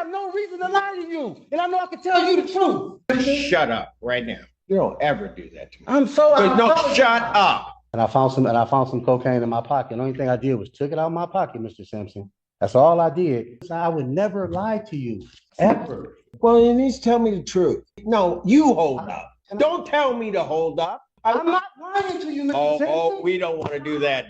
have no reason to lie to you. And I know I can tell you the truth. Shut up right now. You don't ever do that to me. I'm so No, shut up. And I found some cocaine in my pocket. The only thing I did was took it out of my pocket, Mr. Simpson. That's all I did. I would never lie to you, ever. Well, you need to tell me the truth. No, you hold up. Don't tell me to hold up. I'm not lying to you, Mr. Simpson. Oh, we don't want to do that.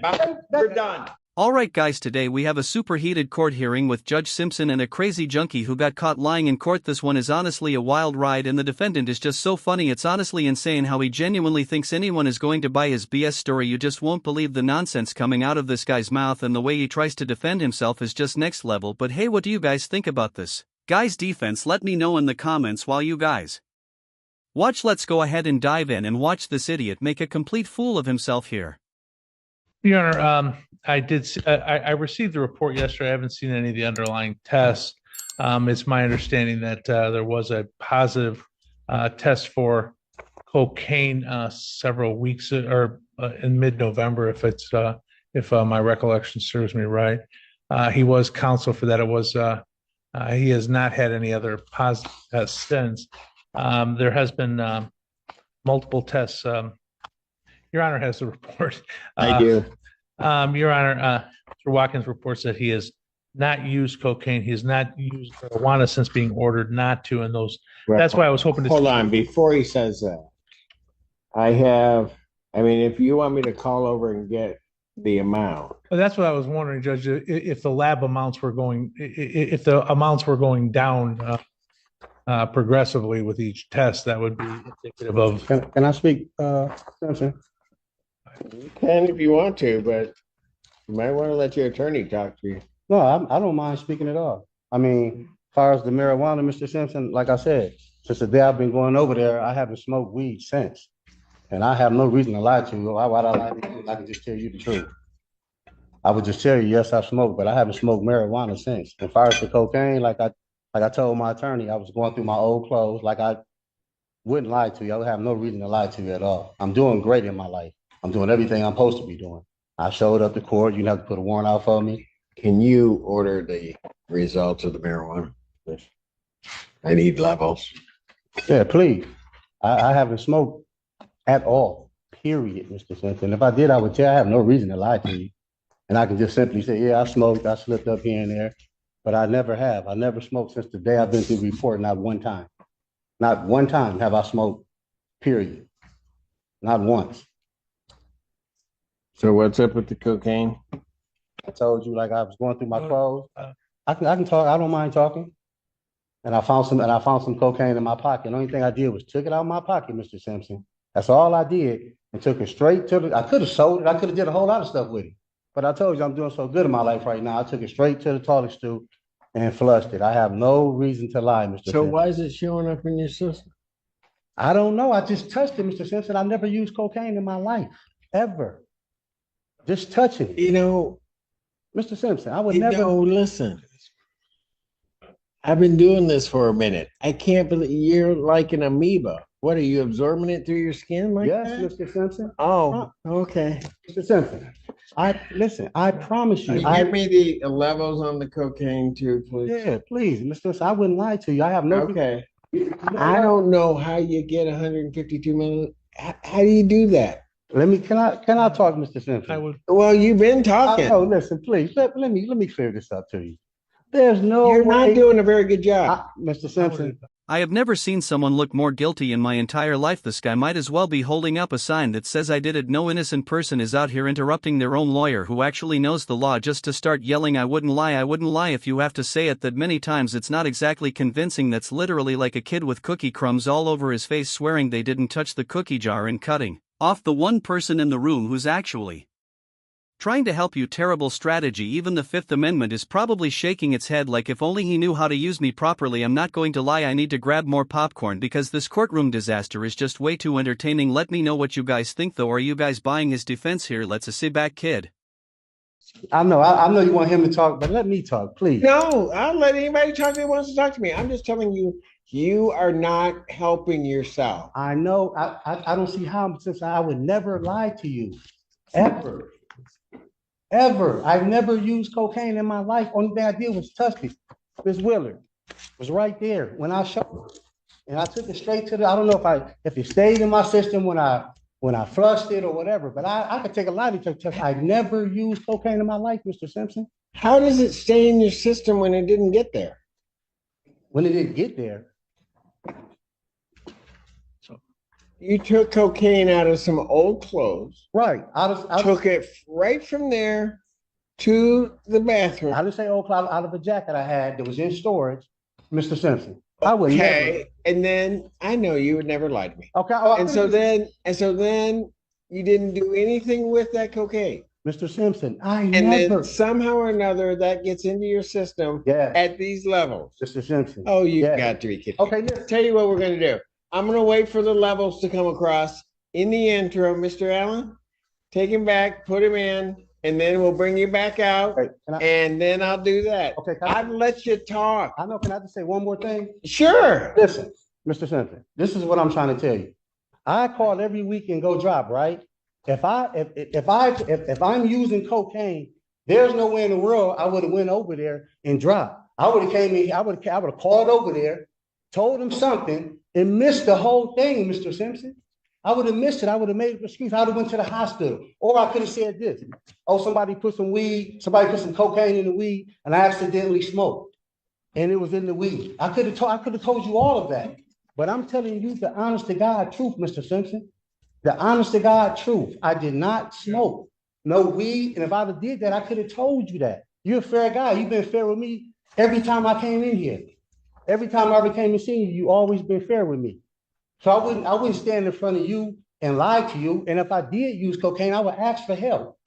We're done. Alright guys, today we have a super heated court hearing with Judge Simpson and a crazy junkie who got caught lying in court. This one is honestly a wild ride and the defendant is just so funny. It's honestly insane how he genuinely thinks anyone is going to buy his BS story. You just won't believe the nonsense coming out of this guy's mouth, and the way he tries to defend himself is just next level. But hey, what do you guys think about this guy's defense? Let me know in the comments while you guys watch. Let's go ahead and dive in and watch this idiot make a complete fool of himself here. Your Honor, I received the report yesterday. I haven't seen any of the underlying tests. It's my understanding that there was a positive test for cocaine several weeks or in mid-November, if my recollection serves me right. He was counseled for that. It was he has not had any other positive tests since. There has been multiple tests. Your Honor has the report. I do. Your Honor, Mr. Watkins reports that he has not used cocaine. He has not used marijuana since being ordered not to. And those, that's why I was hoping to. Hold on, before he says that, if you want me to call over and get the amount. Well, that's what I was wondering, Judge, if the lab amounts were going, if the amounts were going down progressively with each test, that would be indicative of. Can I speak, Simpson? You can if you want to, but you might want to let your attorney talk to you. No, I don't mind speaking at all. I mean, as far as the marijuana, Mr. Simpson, like I said, since the day I've been going over there, I haven't smoked weed since. And I have no reason to lie to you. Why'd I lie to you? I can just tell you the truth. I would just tell you, yes, I smoked, but I haven't smoked marijuana since. As far as the cocaine, like I told my attorney, I was going through my old clothes. Like I wouldn't lie to you. I would have no reason to lie to you at all. I'm doing great in my life. I'm doing everything I'm supposed to be doing. I showed up to court. You didn't have to put a warrant out for me. Can you order the results of the marijuana? I need levels. Yeah, please. I haven't smoked at all, period, Mr. Simpson. If I did, I would tell you. I have no reason to lie to you. And I can just simply say, yeah, I smoked. I slipped up here and there. But I never have. I never smoked since the day I've been through the report, not one time. Not one time have I smoked, period. Not once. So what's up with the cocaine? I told you, like I was going through my clothes. I can talk. I don't mind talking. And I found some cocaine in my pocket. The only thing I did was took it out of my pocket, Mr. Simpson. That's all I did, and took it straight to the. I could have sold it. I could have did a whole lot of stuff with it. But I told you I'm doing so good in my life right now. I took it straight to the toilet stool and flushed it. I have no reason to lie, Mr. So Simpson. why is it showing up in your system? I don't know. I just touched it, Mr. Simpson. I never used cocaine in my life, ever. Just touching it. You know, Mr. Simpson, I would never. No, listen. I've been doing this for a minute. I can't believe you're like an amoeba. What are you absorbing it through your skin like that? Yes, Mr. Simpson. Oh, okay. Mr. Simpson, I promise you. Give me the levels on the cocaine too, please. Yeah, please, Mr. Simpson. I wouldn't lie to you. I have no. Okay. I don't know how you get 152 million. How do you do that? Can I talk, Mr. Simpson? I would. Well, you've been talking. Oh, listen, please. Let me clear this up to you. There's no. You're not doing a very good job, Mr. Simpson. I have never seen someone look more guilty in my entire life. This guy might as well be holding up a sign that says I did it. No innocent person is out here interrupting their own lawyer who actually knows the law just to start yelling, I wouldn't lie. I wouldn't lie. If you have to say it that many times, it's not exactly convincing. That's literally like a kid with cookie crumbs all over his face swearing they didn't touch the cookie jar and cutting off the one person in the room who's actually trying to help you. Terrible strategy. Even the Fifth Amendment is probably shaking its head like, if only he knew how to use me properly. I'm not going to lie. I need to grab more popcorn because this courtroom disaster is just way too entertaining. Let me know what you guys think though. Are you guys buying his defense here? Let's sit back, kid. I know you want him to talk, but let me talk, please. No, I'll let anybody talk that wants to talk to me. I'm just telling you, you are not helping yourself. I know. I don't see how, since I would never lie to you, ever. Ever. I've never used cocaine in my life. Only thing I did was touch it. Ms. Willard, was right there when I showed it. And I took it straight to the, I don't know if it stayed in my system when I flushed it or whatever, but I could take a lie detector test. I never used cocaine in my life, Mr. Simpson. How does it stay in your system when it didn't get there? When it didn't get there, You took cocaine out of some old clothes, right, took it right from there to the bathroom. I didn't say old cloud out of a jacket I had that was in storage, Mr. Simpson. I would never. Okay, and then I know you would never lie to me. Okay, And so then you didn't do anything with that cocaine. Mr. Simpson, And never. then somehow or another that gets into your system Yeah, at these levels. Mr. Simpson. Oh, you Yeah. got to be kidding. Okay, listen. Tell you what we're going to do. I'm going to wait for the levels to come across. In the interim, Mr. Allen, take him back, put him in, and then we'll bring you back out. Okay, And then I'll do that. okay, I've let you talk. I know. Can I just say one more thing? Sure. Listen, Mr. Simpson, this is what I'm trying to tell you. I call every week and go drop, right? If I'm using cocaine, there's no way in the world I would have went over there and dropped. I would have came in, I would have called over there, told him something, and missed the whole thing, Mr. Simpson. I would have missed it. I would have made an excuse. I would have went to the hospital. Or I could have said this. Oh, somebody put some cocaine in the weed, and I accidentally smoked. And it was in the weed. I could have told you all of that. But I'm telling you the honest to God truth, Mr. Simpson. The honest to God truth. I did not smoke no weed. And if I did that, I could have told you that. You're a fair guy. You've been fair with me every time I came in here. Every time I ever came and seen you, you always been fair with me. So I wouldn't stand in front of you and lie to you. And if I did use cocaine, I would ask for help.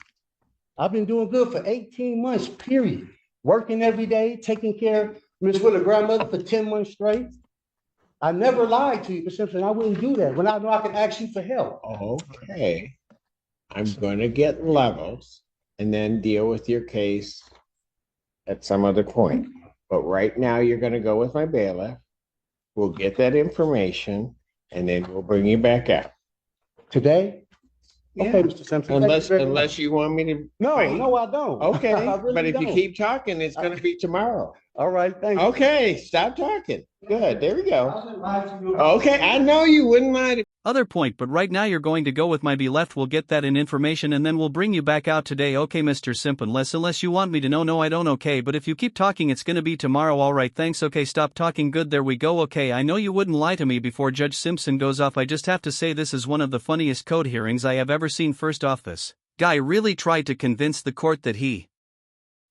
I've been doing good for 18 months, period. Working every day, taking care of Miss Willa grandmother for 10 months straight. I never lied to you, Mr. Simpson. I wouldn't do that when I know I can ask you for help. Okay. I'm going to get levels and then deal with your case at some other point. But right now, you're going to go with my bailiff. We'll get that information, and then we'll bring you back out. Today? Yeah. Okay, Mr. Simpson. Unless you want me to. No, fight. no, I don't. Okay, I really but if you don't. keep talking, it's going to be tomorrow. All right, thank you. Okay, stop talking. Good, there we I go. wouldn't lie to you. Okay, I know you wouldn't lie to. Other point, but right now you're going to go with my be left. We'll get that in information and then we'll bring you back out today. Okay, Mr. Simp, unless you want me to know. No, I don't. Okay, but if you keep talking, it's gonna be tomorrow. All right, thanks. Okay, stop talking. Good, there we go. Okay, I know you wouldn't lie to me before Judge Simpson goes off. I just have to say this is one of the funniest code hearings I have ever seen. First off, this guy really tried to convince the court that he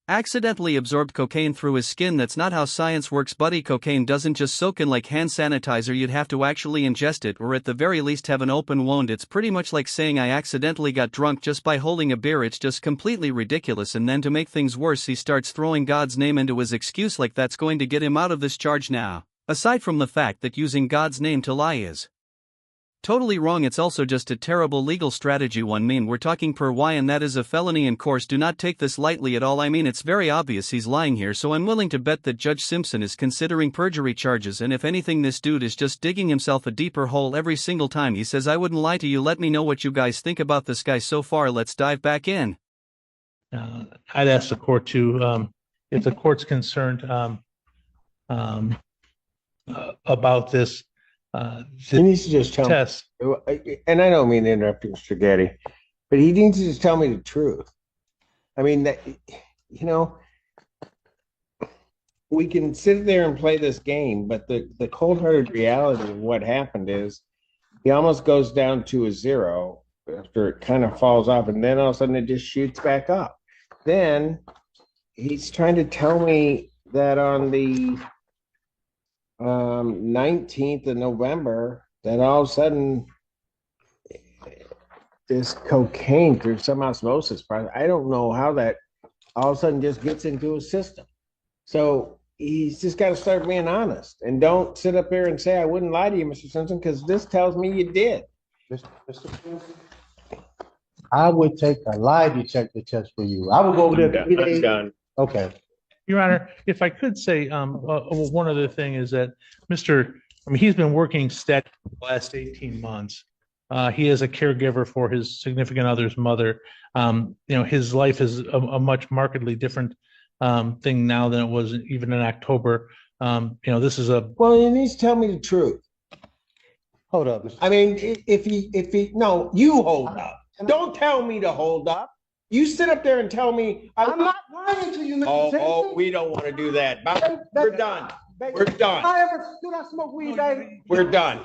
accidentally absorbed cocaine through his skin. That's not how science works, buddy. Cocaine doesn't just soak in like hand sanitizer. You'd have to actually ingest it, or at the very least have an open wound. It's pretty much like saying I accidentally got drunk just by holding a beer. It's just completely ridiculous. And then to make things worse, he starts throwing God's name into his excuse like that's going to get him out of this charge now. Aside from the fact that using God's name to lie is totally wrong, it's also just a terrible legal strategy. We're talking per Y, and that is a felony. In course, do not take this lightly at all. I mean, it's very obvious he's lying here, so I'm willing to bet that Judge Simpson is considering perjury charges, and if anything, this dude is just digging himself a deeper hole every single time he says I wouldn't lie to you. Let me know what you guys think about this guy so far. Let's dive back in. I'd ask the court to, if the court's concerned about this, He needs to just tell me. test. And I don't mean to interrupt you, Mr. Getty, but he needs to just tell me the truth. I mean, that, you know, we can sit there and play this game, but the cold-hearted reality of what happened is he almost goes down to a zero after it kind of falls off, and then all of a sudden it just shoots back up. Then he's trying to tell me that on the 19th of November, that all of a sudden this cocaine through some osmosis process, I don't know how that all of a sudden just gets into his system. So he's just got to start being honest and don't sit up there and say, I wouldn't lie to you, Mr. Simpson, because this tells me you did. Mr. Simpson, I would take a lie detector test for you. I would go over there. I'm done. Okay. Your Honor, if I could say, one other thing is that he's been working steady for the last 18 months. He is a caregiver for his significant other's mother. His life is a much markedly different thing now than it was even in October. This is a, Well, he needs to tell me the truth. Hold up, Mr. I mean, no, you hold up. Don't tell me to hold up. You sit up there and tell me. I'm not lying to you, Mr. Oh, Simpson. we don't want to do that. We're done. We're done. Did I smoke weed, baby? We're done.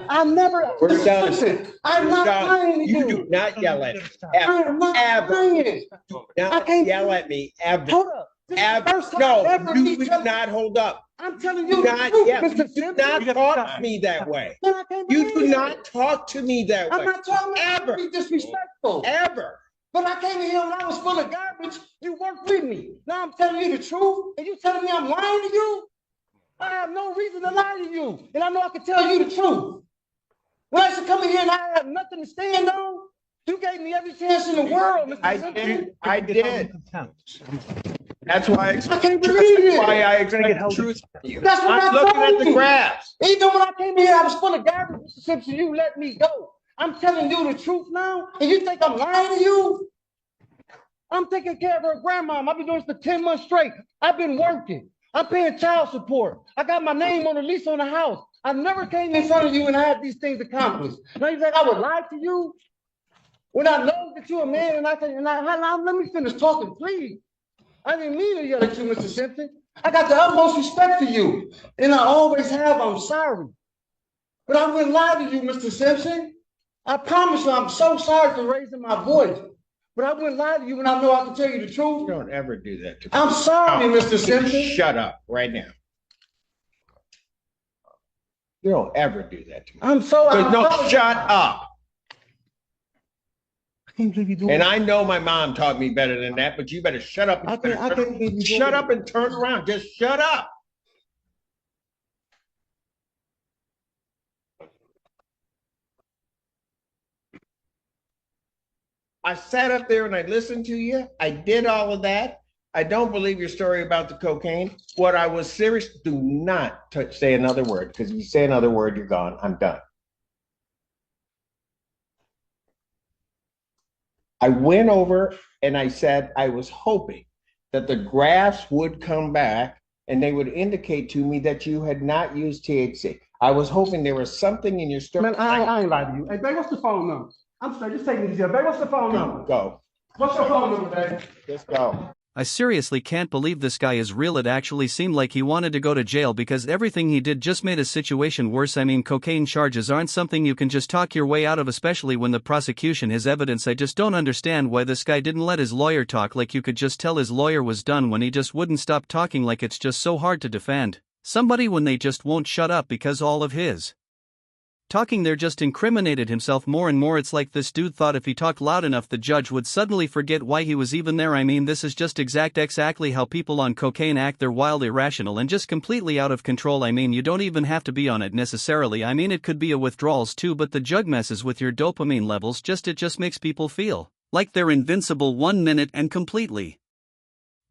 I never. We're done. Listen, I'm We're not done. lying to You you. do not yell at me. I Ever. am not Ever. lying. Not can't- yell at me. Ever. Hold up. This is the Ever. first time No, ever you me do telling- not hold up. I'm telling Do you the not truth, yell. Mr. You do Simpson. not talk to me that way. Man, I can't You believe do it. not talk to me that I'm way. not talking Ever. to be disrespectful. Ever. But I came in here when I was full of garbage. You worked with me. Now I'm telling you the truth, and you telling me I'm lying to you? I have no reason to lie to you, and I know I can tell you the truth. When I used to come in here and I have nothing to stand on, you gave me every chance in the world, Mr. I Simpson. did. I did. That's why I can't believe it. I expect the truth from you. That's what I'm I'm looking telling at the you. graphs. Even when I came in here, I was full of garbage, Mr. Simpson. You let me go. I'm telling you the truth now, and you think I'm lying to you? I'm taking care of her grandmom. I've been doing this for 10 months straight. I've been working. I'm paying child support. I got my name on the lease on the house. I never came in front of you and I had these things accomplished. Now you think I would lie to you? When I know that you're a man and let me finish talking, please. I didn't mean to yell at you, Mr. Simpson. I got the utmost respect for you, and I always have. I'm sorry. But I wouldn't lie to you, Mr. Simpson. I promise you, I'm so sorry for raising my voice. But I wouldn't lie to you when I know I can tell you the You truth. don't ever do that to me. I'm sorry, No, Mr. Simpson. Shut up right now. You don't ever do that to me. I'm so. No, shut up. I can't believe you doing And that. I know my mom taught me better than that, but you better shut up. I can't believe you doing Shut that. up and turn around. Just shut up. I sat up there and I listened to you. I did all of that. I don't believe your story about the cocaine. What I was serious, do not say another word, because if you say another word, you're gone. I'm done. I went over and I said I was hoping that the graphs would come back and they would indicate to me that you had not used THC. I was hoping there was something in your story. Man, I ain't lie to you. Hey, babe, what's the phone number? I'm sorry, just take me to jail. Babe, what's the phone number? Go. What's your phone number, babe? Just go. I seriously can't believe this guy is real. It actually seemed like he wanted to go to jail because everything he did just made a situation worse. I mean, cocaine charges aren't something you can just talk your way out of, especially when the prosecution has evidence. I just don't understand why this guy didn't let his lawyer talk. Like, you could just tell his lawyer was done when he just wouldn't stop talking. Like, it's just so hard to defend somebody when they just won't shut up because all of his talking there just incriminated himself more and more. It's like this dude thought if he talked loud enough the judge would suddenly forget why he was even there. I mean, this is just exactly how people on cocaine act. They're wild, irrational, and just completely out of control. I mean, you don't even have to be on it necessarily. I mean, it could be a withdrawals too, but the jug messes with your dopamine levels. It just makes people feel like they're invincible 1 minute and completely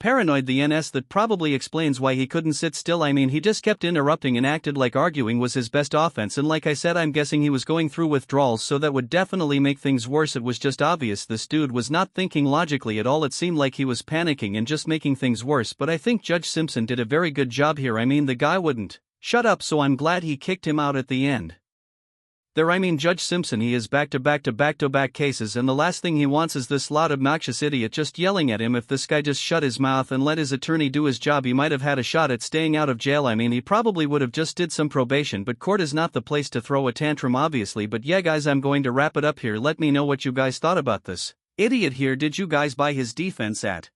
paranoid. The NS that probably explains why he couldn't sit still. I mean, he just kept interrupting and acted like arguing was his best offense, and like I said, I'm guessing he was going through withdrawals, so that would definitely make things worse. It was just obvious this dude was not thinking logically at all. It seemed like he was panicking and just making things worse, but I think Judge Simpson did a very good job here. I mean, the guy wouldn't shut up, so I'm glad he kicked him out at the end. I mean, Judge Simpson, he is back-to-back cases, and the last thing he wants is this loud, obnoxious idiot just yelling at him. If this guy just shut his mouth and let his attorney do his job, he might have had a shot at staying out of jail. I mean, he probably would have just did some probation, but court is not the place to throw a tantrum, obviously. But yeah, guys, I'm going to wrap it up here. Let me know what you guys thought about this idiot here. Did you guys buy his defense at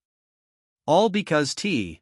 all? Because T